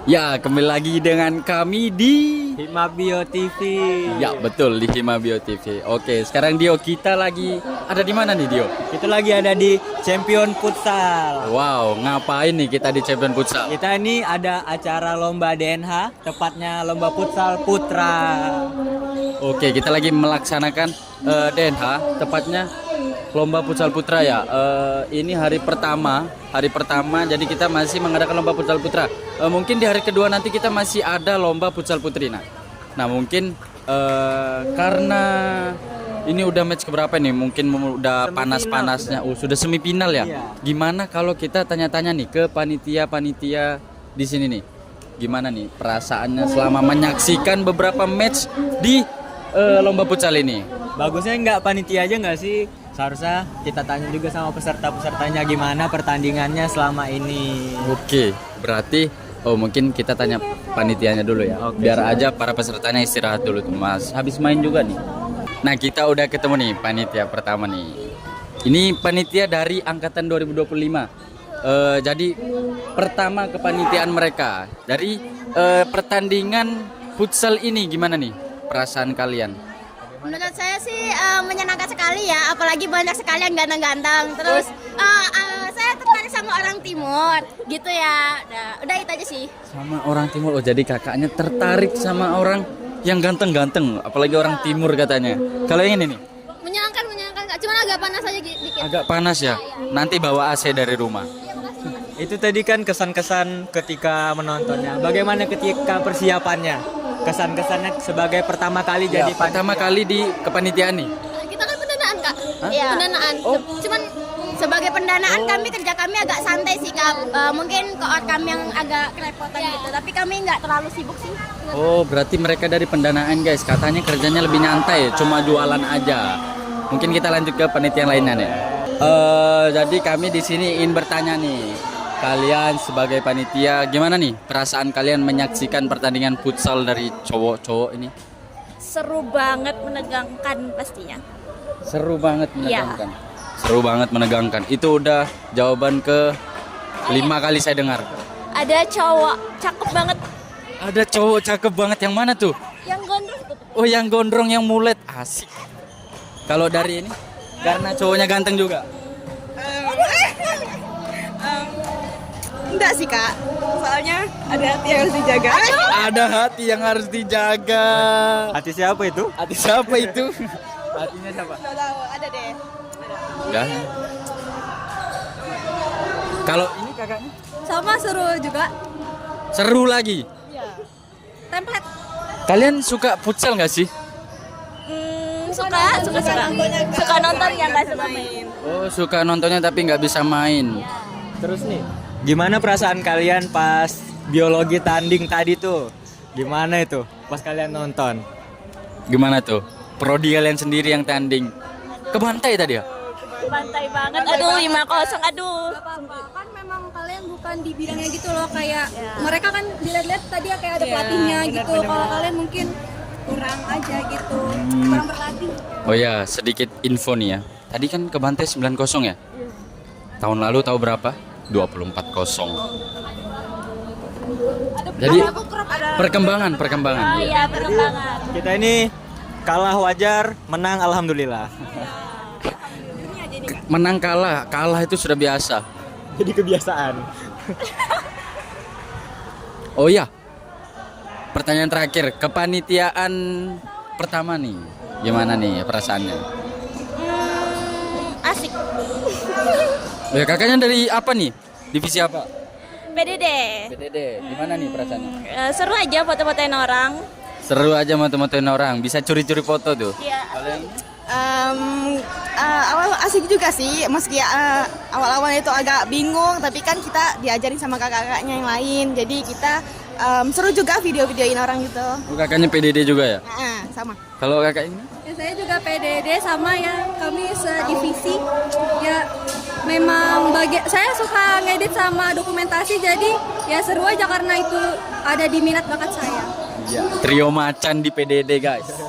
Ya, kembali lagi dengan kami di Hima Bio TV. Ya, betul di Hima Bio TV. Oke, sekarang Dio kita lagi ada di mana nih Dio? Kita lagi ada di Champion Futsal. Wow, ngapain nih kita di Champion Futsal? Kita ini ada acara lomba DNH, tepatnya lomba futsal putra. Oke, kita lagi melaksanakan DNH, tepatnya lomba futsal putra ya. Ini hari pertama, jadi kita masih mengadakan lomba futsal putra. Mungkin di hari kedua nanti kita masih ada lomba futsal putri. Nah mungkin karena ini udah match keberapa nih? Mungkin udah panas-panasnya. Sudah semifinal ya. Iya. Gimana kalau kita tanya-tanya nih ke panitia-panitia di sini nih? Gimana nih perasaannya selama menyaksikan beberapa match di lomba futsal ini? Bagusnya nggak panitia aja nggak sih? Seharusnya kita tanya juga sama peserta-pesertanya gimana pertandingannya selama ini. Oke, berarti mungkin kita tanya panitianya dulu ya. Oke, Biar aja para pesertanya istirahat dulu tuh Mas. Habis main juga nih. Nah, kita udah ketemu nih panitia pertama nih. Ini panitia dari angkatan 2025. Jadi pertama kepanitiaan mereka. Dari pertandingan futsal ini gimana nih perasaan kalian? Menurut saya sih menyenangkan sekali ya, apalagi banyak sekali yang ganteng-ganteng. Terus saya tertarik sama orang timur, gitu ya. Udah itu aja sih. Sama orang timur. Oh, jadi kakaknya tertarik sama orang yang ganteng-ganteng, apalagi orang timur katanya. Kalau yang ini nih? Menyenangkan Kak. Cuman agak panas aja dikit. Agak panas ya. Nanti bawa AC dari rumah. Itu tadi kan kesan-kesan ketika menontonnya. Bagaimana ketika persiapannya? Kesan-kesannya sebagai pertama kali Ya, jadi pertama kali di kepanitiaan nih. Kita kan pendanaan Kak. Hah? Iya. Pendanaan. Oh. Cuman sebagai pendanaan kerja kami agak santai sih Kak. Mungkin koor kami yang agak kerepotan gitu. Tapi kami nggak terlalu sibuk sih. Oh, berarti mereka dari pendanaan guys. Katanya kerjanya lebih nyantai, cuma jualan aja. Mungkin kita lanjut ke panitia yang lainnya nih. Jadi kami di sini ingin bertanya nih. Kalian sebagai panitia gimana nih perasaan kalian menyaksikan pertandingan futsal dari cowok-cowok ini? Seru banget, menegangkan pastinya. Seru banget menegangkan. Seru banget menegangkan. Itu udah jawaban ke 5 kali saya dengar. Ada cowok cakep banget Ada cowok cakep banget yang mana tuh? yang gondrong tuh. Oh, yang gondrong yang mulet. Asik. Kalau dari ini karena cowoknya ganteng juga. Enggak sih Kak, soalnya ada hati yang harus dijaga. Ada hati yang harus dijaga. hati siapa itu? Hati siapa itu? Hatinya siapa? Nggak tahu, ada deh. Udah. Kalau ini kakaknya Sama seru juga. seru lagi. Template. Kalian suka futsal nggak sih? Suka nonton ya, nggak suka main. Oh, suka nontonnya tapi nggak bisa main. Terus nih, gimana perasaan kalian pas biologi tanding tadi tuh? Gimana itu pas kalian nonton? Gimana tuh? Prodi kalian sendiri yang tanding. Kebantai tadi ya? Bantai banget, aduh 5-0, aduh. Kan memang kalian bukan di bidangnya gitu loh, kayak mereka kan dilihat-lihat tadi ya kayak ada pelatihnya gitu. Kalau kalian mungkin kurang aja gitu, kurang berlatih. Oh ya, sedikit info nih ya. Tadi kan kebantai 9-0 ya? Tahun lalu tahu berapa? 24-0. Jadi perkembangan. Oh iya, perkembangan. Kita ini kalah wajar, menang alhamdulillah. Menang kalah itu sudah biasa. Jadi kebiasaan. Oh iya. Pertanyaan terakhir, kepanitiaan pertama nih. Gimana nih perasaannya? Asik. Ya, kakaknya dari apa nih? Divisi apa? PDD. PDD. Gimana nih perasaannya? Seru aja foto-fotoin orang. Seru aja moto-motoin orang. Bisa curi-curi foto tuh. Iya. Awal asik juga sih, meski awal-awal itu agak bingung, tapi kan kita diajarin sama kakak-kakaknya yang lain, jadi kita seru juga video-videoin orang gitu. Oh, kakaknya PDD juga ya? Sama. Kalau kakak ini? Ya, saya juga PDD sama ya, kami sedivisi. Ya memang saya suka ngedit sama dokumentasi, jadi ya seru aja karena itu ada di minat bakat saya. Ya, trio macan di PDD guys.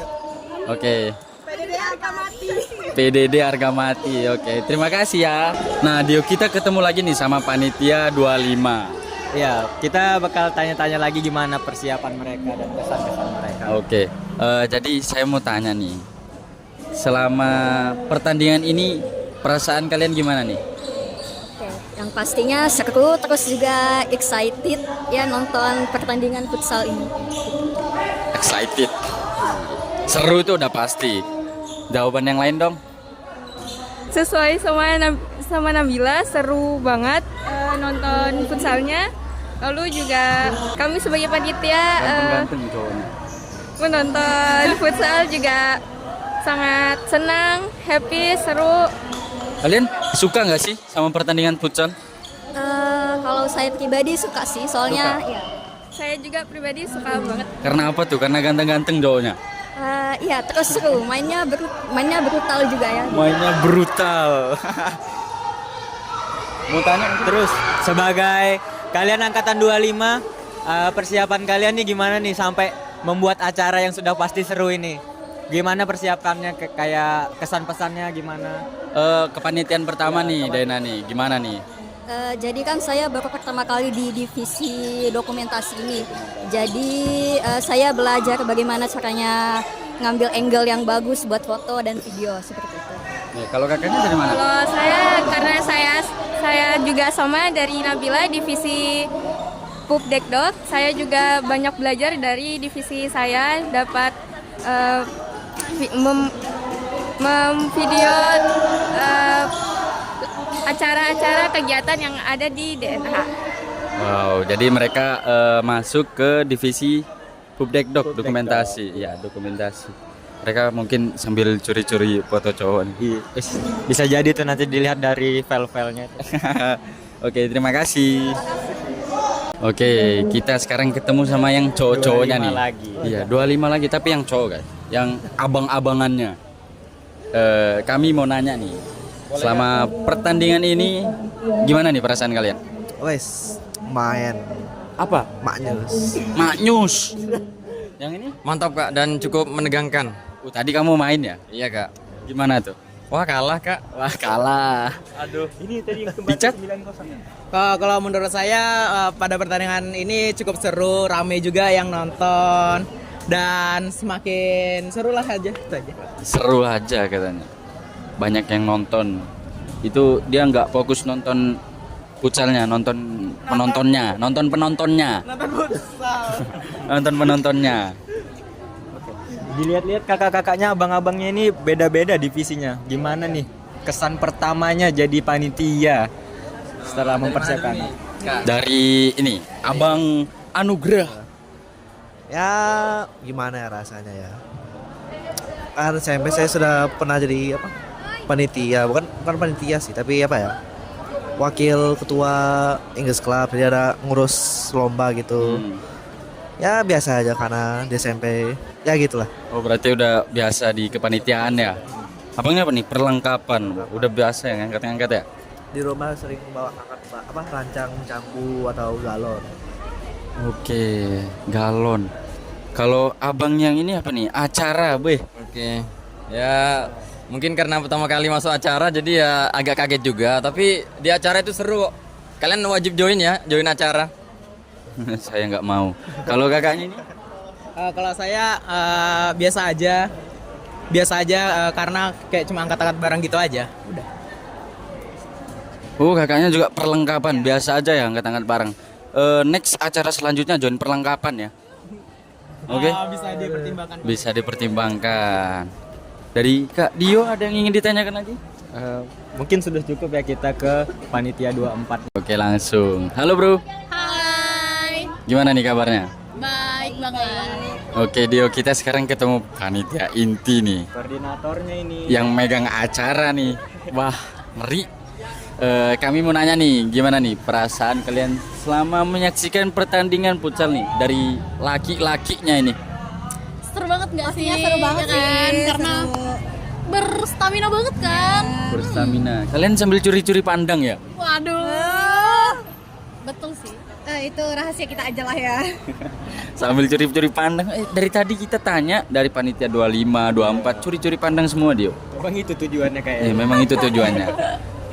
Oke. PDD harga mati. PDD harga mati. Oke, terima kasih ya. Nah, Dio kita ketemu lagi nih sama panitia 25. Ya, kita bakal tanya-tanya lagi gimana persiapan mereka dan kesan-kesan mereka. Oke, jadi saya mau tanya nih, selama pertandingan ini perasaan kalian gimana nih? Oke, yang pastinya seru terus juga excited ya nonton pertandingan futsal ini. Excited, seru itu udah pasti. Jawaban yang lain dong. Sesuai sama Nabila, seru banget nonton futsalnya. Lalu juga kami sebagai panitia Ganteng-ganteng cowoknya. menonton futsal juga sangat senang, happy, seru. Kalian suka nggak sih sama pertandingan futsal? Kalau saya pribadi suka sih, soalnya ya, Saya juga pribadi suka banget. Karena apa tuh? Karena ganteng-ganteng cowoknya. ya terus seru, mainnya brutal juga ya. Mainnya brutal. Mau tanya Terus sebagai kalian angkatan 25, persiapan kalian nih gimana nih sampai membuat acara yang sudah pasti seru ini? Gimana persiapannya, kayak kesan pesannya gimana? kepanitiaan pertama nih, Dena nih, gimana nih? Jadi kan saya baru pertama kali di divisi dokumentasi ini. Jadi saya belajar bagaimana caranya ngambil angle yang bagus buat foto dan video seperti itu. Nih, kalau kakaknya dari mana? Kalau karena saya juga sama dari Nabila divisi Pupdekdok. Saya juga banyak belajar dari divisi saya, dapat memvideo acara-acara kegiatan yang ada di DNH. Wow, jadi mereka masuk ke divisi Pupdekdok, dokumentasi. Ya, dokumentasi. Mereka mungkin sambil curi-curi foto cowok nih. Bisa jadi tuh nanti dilihat dari file-filenya. Oke, terima kasih. Oke, kita sekarang ketemu sama yang cowok-cowoknya 25 nih. lagi. Iya, 25 lagi tapi yang cowok guys. Yang abang-abangannya. Kami mau nanya nih. Selama pertandingan ini gimana nih perasaan kalian? Wes, main Apa? maknyus. Maknyus. Yang ini? Mantap kak dan cukup menegangkan. Tadi kamu main ya? Iya kak. Gimana tuh? Wah kalah kak. Wah, kalah. Aduh, ini tadi yang Dicat? 9-0. Kalau menurut saya pada pertandingan ini cukup seru, rame juga yang nonton dan semakin seru lah aja itu aja. Seru aja katanya. Banyak yang nonton. Itu dia nggak fokus nonton futsalnya, nonton penontonnya. Nonton futsal. Nonton penontonnya. Dilihat-lihat kakak-kakaknya, abang-abangnya ini beda-beda divisinya. Gimana nih kesan pertamanya jadi panitia setelah mempersiapkan? Dari ini, Abang Anugrah. Ya gimana ya rasanya ya. Kan SMP saya sudah pernah jadi apa? Panitia, bukan panitia sih, tapi apa ya? Wakil ketua English Club, jadi ada ngurus lomba gitu. Ya biasa aja karena di SMP. Ya gitulah. Oh, berarti udah biasa di kepanitiaan ya. Abangnya apa nih? Perlengkapan. Udah biasa ya ngangkat-ngangkat ya? Di rumah sering bawa angkat apa rancang cangku atau galon. Oke, galon. Kalau abang yang ini apa nih? Acara, Beh. Oke. Ya mungkin karena pertama kali masuk acara jadi ya agak kaget juga. Tapi di acara itu seru kok. Kalian wajib join ya, join acara. Saya nggak mau. Kalau kakaknya ini? Kalau saya biasa aja karena kayak cuma angkat-angkat barang gitu aja. Udah. Oh, kakaknya juga perlengkapan. Biasa aja ya angkat-angkat barang. Next acara selanjutnya join perlengkapan ya. Oke. Bisa dipertimbangkan. Bisa dipertimbangkan. Dari Kak Dio ada yang ingin ditanyakan lagi? Mungkin sudah cukup ya kita ke panitia 24. Oke, langsung. Halo, Bro. Hai, Gimana nih kabarnya? baik banget. Oke, Dio, kita sekarang ketemu panitia inti nih. Koordinatornya ini. Yang megang acara nih. Wah, ngeri. Kami mau nanya nih, gimana nih perasaan kalian selama menyaksikan pertandingan futsal nih dari laki-lakinya ini? Seru banget nggak sih? Seru banget Ya kan? sih, Karena berstamina banget kan. Berstamina. Kalian sambil curi-curi pandang ya? Waduh. Betul sih. Itu rahasia kita aja lah ya. Sambil curi-curi pandang. Dari tadi kita tanya dari panitia 25, 24 curi-curi pandang semua, Dio. Bang itu tujuannya kayaknya. Memang itu tujuannya.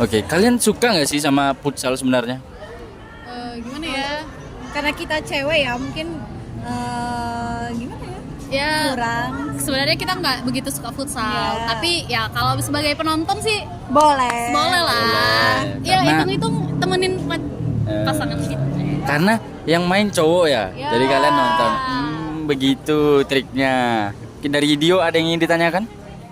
Oke, kalian suka nggak sih sama futsal sebenarnya? Gimana ya? karena kita cewek ya mungkin gimana ya? Ya kurang. Sebenarnya kita nggak begitu suka futsal, Iya. tapi ya kalau sebagai penonton sih Boleh. boleh lah. Boleh, Ya karena- hitung-hitung temenin pasangan gitu. Karena yang main cowok ya, Ya. jadi kalian nonton. Begitu triknya. Mungkin dari Dio ada yang ingin ditanyakan?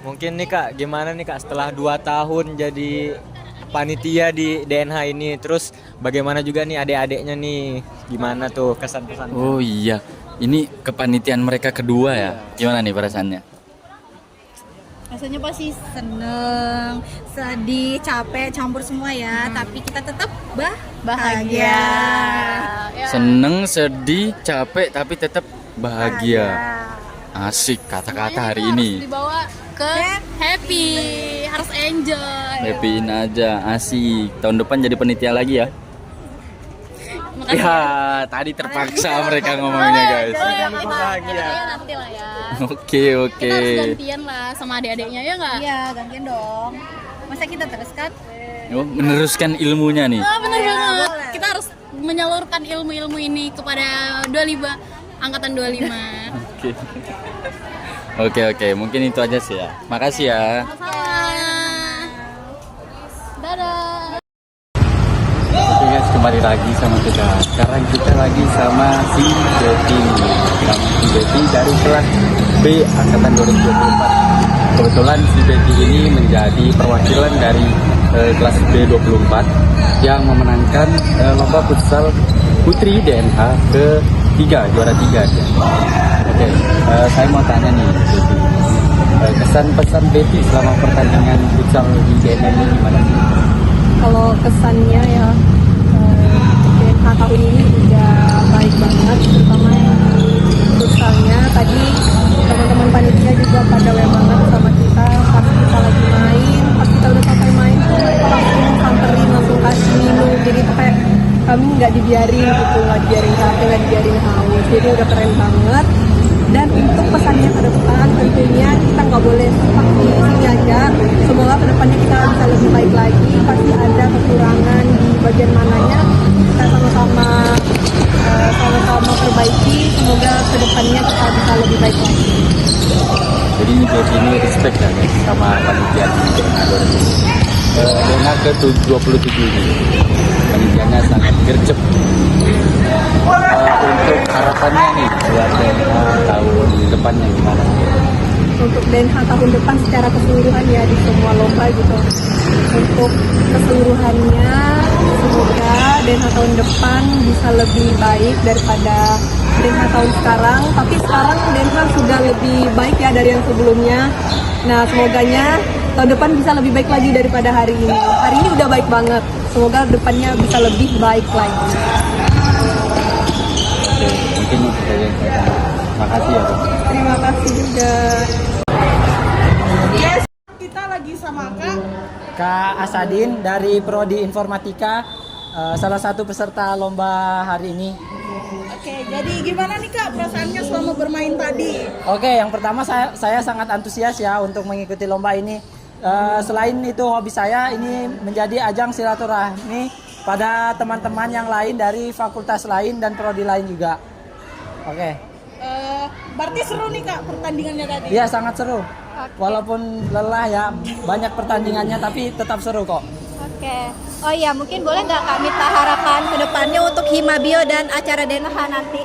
Mungkin nih Kak, gimana nih Kak setelah 2 tahun jadi panitia di DNH ini, terus bagaimana juga nih adik-adiknya nih, gimana tuh kesan-kesan? Oh iya, ini kepanitiaan mereka kedua ya. Gimana nih perasaannya? Rasanya pasti seneng, sedih, capek, campur semua ya. Tapi kita tetap bahagia. Seneng, sedih, capek, tapi tetap bahagia. Asik kata-kata hari ini. Dibawa ke happy, harus enjoy. Happyin aja, asik. Tahun depan jadi penitia lagi ya. Ya, tadi terpaksa mereka ngomongnya guys. Bahagia. Nanti lah ya. Oke, oke. Kita harus gantian lah sama adik-adiknya ya nggak? Iya, gantian dong. Masa kita terus kan? Oh, meneruskan ilmunya nih. Bener banget. Kita harus menyalurkan ilmu-ilmu ini kepada 25 angkatan 25. Oke. Oke, mungkin itu aja sih ya. Makasih ya. Dadah. Oke guys, kembali lagi sama kita. Sekarang kita lagi sama si Betty. Si Betty dari kelas B angkatan 2024. Kebetulan si Betty ini menjadi perwakilan dari kelas B24 yang memenangkan lomba futsal putri DNH ke-3, juara 3 ya. Oke, saya mau tanya nih Betty. Kesan pesan Betty selama pertandingan futsal di DNH ini gimana sih? Kalau kesannya ya DNH tahun ini udah baik banget, terutama yang di futsalnya. Tadi teman-teman panitia juga pada aware banget sama kita pas kita lagi main, pas kita udah selesai main tuh mereka langsung samperin, langsung kasih minum. Jadi tuh kayak kami nggak dibiarin gitu, nggak dibiarin capek, nggak dibiarin haus. Jadi udah keren banget. Dan untuk pesannya ke depan tentunya kita nggak boleh stuck di sini aja. Semoga kedepannya kita bisa lebih baik lagi. Pasti ada kekurangan di bagian mananya. Kita sama-sama perbaiki. Semoga kedepannya kita bisa lebih baik lagi. Jadi Betty ini respect ya guys sama panitia di DNH ke-27 ini. Panitianya sangat gercep. Untuk harapannya nih buat DNH tahun depannya gimana? Untuk DNH tahun depan secara keseluruhan ya di semua lomba gitu. Untuk keseluruhannya semoga DNH tahun depan bisa lebih baik daripada DNH tahun sekarang. Tapi sekarang DNH sudah lebih baik ya dari yang sebelumnya. Nah semoganya tahun depan bisa lebih baik lagi daripada hari ini. Hari ini udah baik banget. Semoga depannya bisa lebih baik lagi. Oke, mungkin itu saja yang saya tanya. Makasih ya Bang. Terima kasih juga. Kita lagi sama Kak Asadin dari Prodi Informatika, salah satu peserta lomba hari ini. Oke, jadi gimana nih Kak perasaannya selama bermain tadi? Oke, yang pertama saya sangat antusias ya untuk mengikuti lomba ini. Selain itu hobi saya, ini menjadi ajang silaturahmi pada teman-teman yang lain dari fakultas lain dan prodi lain juga. Oke. Berarti seru nih Kak pertandingannya tadi? Iya, sangat seru. Walaupun lelah ya, banyak pertandingannya tapi tetap seru kok. Oke. Oh iya, mungkin boleh nggak Kak minta harapan ke depannya untuk Himabio dan acara DNH nanti?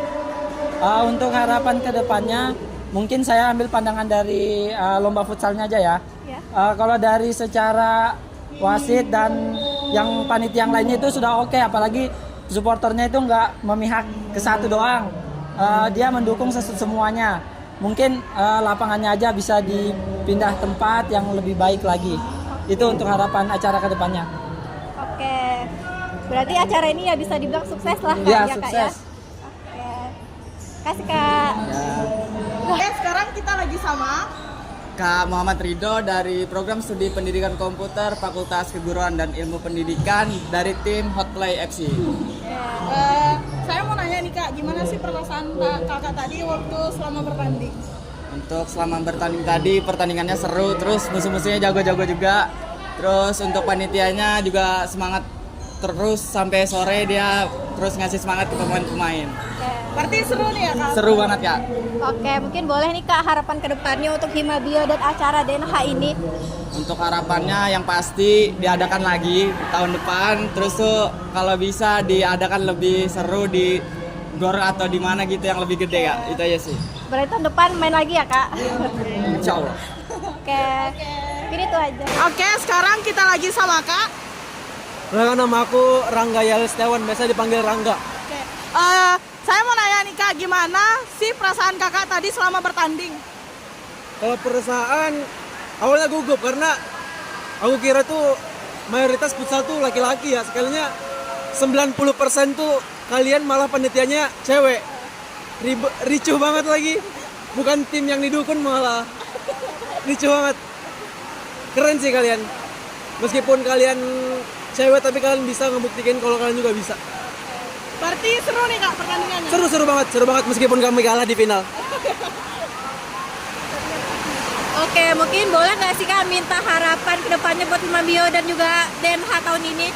Untuk harapan ke depannya, mungkin saya ambil pandangan dari lomba futsalnya aja ya. Ya. Kalau dari secara wasit dan yang panitia yang lainnya itu sudah oke, apalagi supporternya itu nggak memihak ke satu doang. Dia mendukung semuanya. Mungkin lapangannya aja bisa dipindah tempat yang lebih baik lagi. Itu untuk harapan acara ke depannya. Oke. Berarti acara ini ya bisa dibilang sukses lah Kak, Ya, ya Kak ya. sukses. Oke. Kasih Kak. Oke, sekarang kita lagi sama Kak Muhammad Ridho dari Program Studi Pendidikan Komputer Fakultas Keguruan dan Ilmu Pendidikan dari tim Hotplay FC. Saya mau nanya nih Kak, gimana sih perasaan kakak tadi waktu selama bertanding? Untuk selama bertanding tadi, pertandingannya seru, terus musuh-musuhnya jago-jago juga. Terus untuk panitianya juga semangat terus sampai sore dia terus ngasih semangat ke pemain-pemain. Berarti seru nih ya Kak? Seru banget Kak. Oke, mungkin boleh nih Kak harapan kedepannya untuk Himabio dan acara DNH ini. Untuk harapannya yang pasti diadakan lagi tahun depan. Terus tuh kalau bisa diadakan lebih seru di GOR atau di mana gitu yang lebih gede ya. Itu aja sih. Berarti tahun depan main lagi ya Kak? Insya Allah. Oke. Mungkin itu aja. Oke, sekarang kita lagi sama Kak. Nama aku Rangga Yal Setiawan, biasa dipanggil Rangga. Oke. Saya mau nanya nih Kak, gimana sih perasaan Kakak tadi selama bertanding? Kalau perasaan awalnya gugup karena aku kira tuh mayoritas futsal tuh laki-laki ya. Sekalinya 90% tuh kalian malah panitianya cewek. Ricuh banget lagi. Bukan tim yang didukun malah. Ricuh banget. Keren sih kalian. Meskipun kalian cewek tapi kalian bisa ngebuktikan kalau kalian juga bisa. Berarti seru nih Kak pertandingannya? Seru banget meskipun kami kalah di final. Oke, mungkin boleh nggak sih Kak minta harapan kedepannya buat Himabio dan juga DNH tahun ini?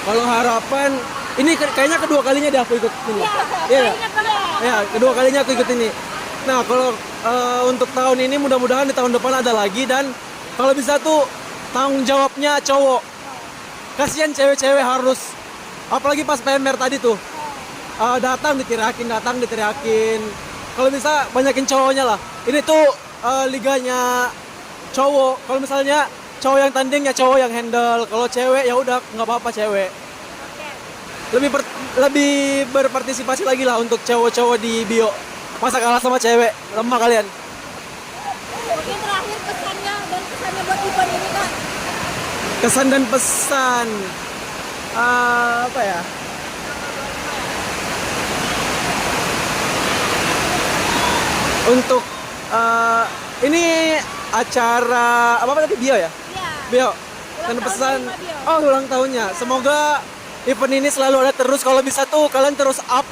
Kalau harapan, ini kayaknya kedua kalinya deh aku ikut ini. Iya. Ya, kedua kalinya aku ikut ini. Nah, kalau untuk tahun ini mudah-mudahan di tahun depan ada lagi dan kalau bisa tuh tanggung jawabnya cowok. Kasihan cewek-cewek harus, apalagi pas PMR tadi tuh datang diteriakin. Kalau bisa banyakin cowoknya lah. Ini tuh liganya cowok. Kalau misalnya cowok yang tanding ya cowok yang handle. Kalau cewek ya udah nggak apa-apa cewek. Lebih berpartisipasi lagi lah untuk cowok-cowok di bio. Masa kalah sama cewek, lemah kalian. Mungkin terakhir pesannya buat event ini Kak. Kesan dan pesan apa ya? Untuk ini acara apa tadi bio ya? Bio. Dan pesan ulang tahunnya. Semoga event ini selalu ada terus. Kalau bisa tuh kalian terus up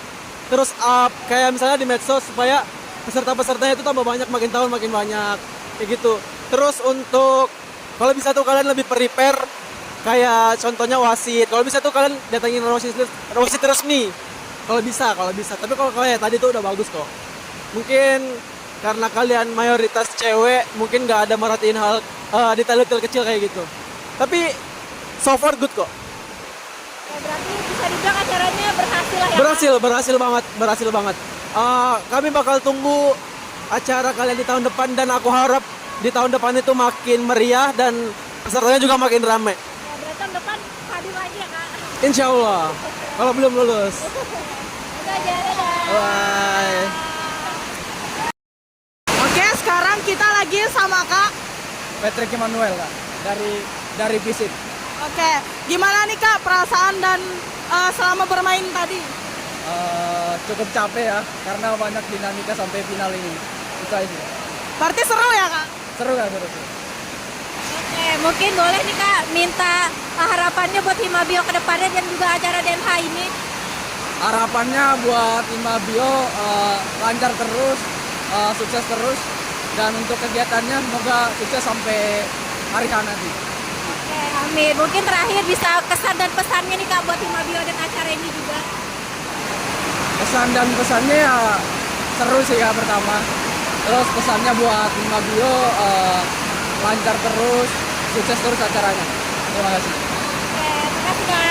kayak misalnya di medsos supaya peserta-pesertanya itu tambah banyak, makin tahun makin banyak kayak gitu. Terus untuk kalau bisa tuh kalian lebih prepare kayak contohnya wasit. Kalau bisa tuh kalian datangin wasit resmi. Kalau bisa. Tapi kalau kayak tadi tuh udah bagus kok. Mungkin karena kalian mayoritas cewek, mungkin nggak ada merhatiin hal detail-detail kecil kayak gitu. Tapi so far good kok. Berarti bisa dibilang acaranya berhasil lah ya? Berhasil banget. Kami bakal tunggu acara kalian di tahun depan dan aku harap di tahun depan itu makin meriah dan pesertanya juga makin ramai. Berarti tahun depan hadir lagi ya Kak? Insya Allah. Kalau belum lulus. Bye. Oke, sekarang kita lagi sama Kak. Patrick Emmanuel Kak, dari Visit. Oke, gimana nih Kak perasaan dan selama bermain tadi? Cukup capek ya, karena banyak dinamika sampai final ini. Itu aja. Berarti seru ya Kak? Seru Kak, seru. Oke, mungkin boleh nih Kak minta harapannya buat Himabio ke depannya dan juga acara DNH ini. Harapannya buat Himabio lancar terus, sukses terus, dan untuk kegiatannya semoga sukses sampai hari H nanti. Oke, amin. Mungkin terakhir bisa kesan dan pesannya nih Kak buat Himabio dan acara ini juga. Kesan dan pesannya ya seru sih ya pertama. Terus pesannya buat Himabio lancar terus, sukses terus acaranya. Terima kasih. Oke, terima kasih Kak.